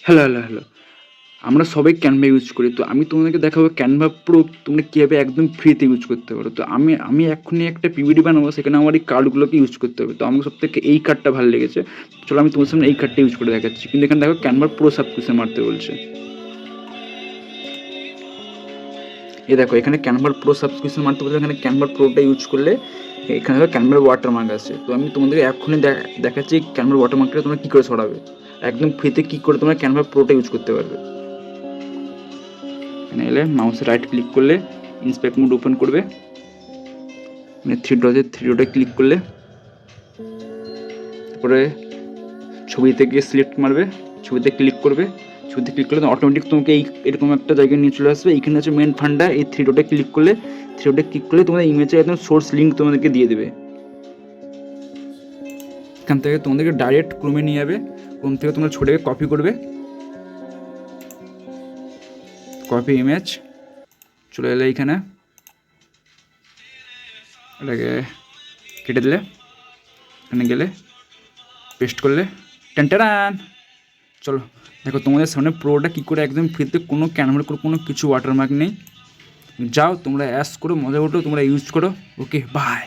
Hello hello hello আমরা সবাই Canva use করি, তো আমি তোমাদেরকে দেখাবো ক্যানভা প্রো তোমরা কীভাবে একদম ফ্রিতে ইউজ করতে পারো। তো আমি এক্ষুনি একটা পিপিটি বানাবো, সেখানে আমার এই কার্ডগুলোকে ইউজ করতে হবে। তো আমাকে সব থেকে এই কার্ডটা ভালো লেগেছে, চলো আমি তোমার সামনে এই কার্ডটা ইউজ করে দেখাচ্ছি। কিন্তু এখানে দেখো ক্যানভা প্রো সাবস্ক্রিপশন মারতে বলছে। এই দেখো এখানে ক্যানভার প্রো সাবস্ক্রিপশন মারতে বলছে, এখানে ক্যানভার প্রোটা ইউজ করলে এখানে দেখো ক্যানভার ওয়াটারমার্ক আছে। তো আমি তোমাদেরকে এক্ষুনি দেখাচ্ছি ক্যানভার ওয়াটারমার্কটা তোমরা কী করে সরাবে, একদম ফ্রিতে কী করে তোমরা ক্যানভার প্রোটা ইউজ করতে পারবে। এখানে এলে মাউসে রাইট ক্লিক করলে ইন্সপেক্ট মোড ওপেন করবে, মানে থ্রি ডটে ক্লিক করলে তারপরে ছবিতে গিয়ে সিলেক্ট মারবে, ছবিতে ক্লিক করবে, ছবিতে ক্লিক করলে অটোমেটিক তোমাকে এরকম একটা জায়গায় নিয়ে চলে আসবে। এইখানে হচ্ছে মেন ফান্ডা, এই থ্রি ডটে ক্লিক করলে তোমাদের ইমেজের একদম সোর্স লিঙ্ক তোমাদেরকে দিয়ে দেবে। এখান থেকে তোমাদেরকে ডাইরেক্ট ক্রোমে নিয়ে যাবে, ক্রোম থেকে তোমরা ছবিটাকে কপি করবে, কপি ইমেজ, চলে এলে এইখানে এটাকে কেটে দিলে, এখানে গেলে পেস্ট করলে টেনটেরান। চলো দেখো তোমাদের সামনে প্রোটা কী করে একদম ফ্রিতে, কোনো ক্যানভার করে কোনো কিছু ওয়াটারমার্ক নেই। যাও তোমরা অ্যাশ করো, মজা ওঠো, তোমরা ইউজ করো। Okay bye.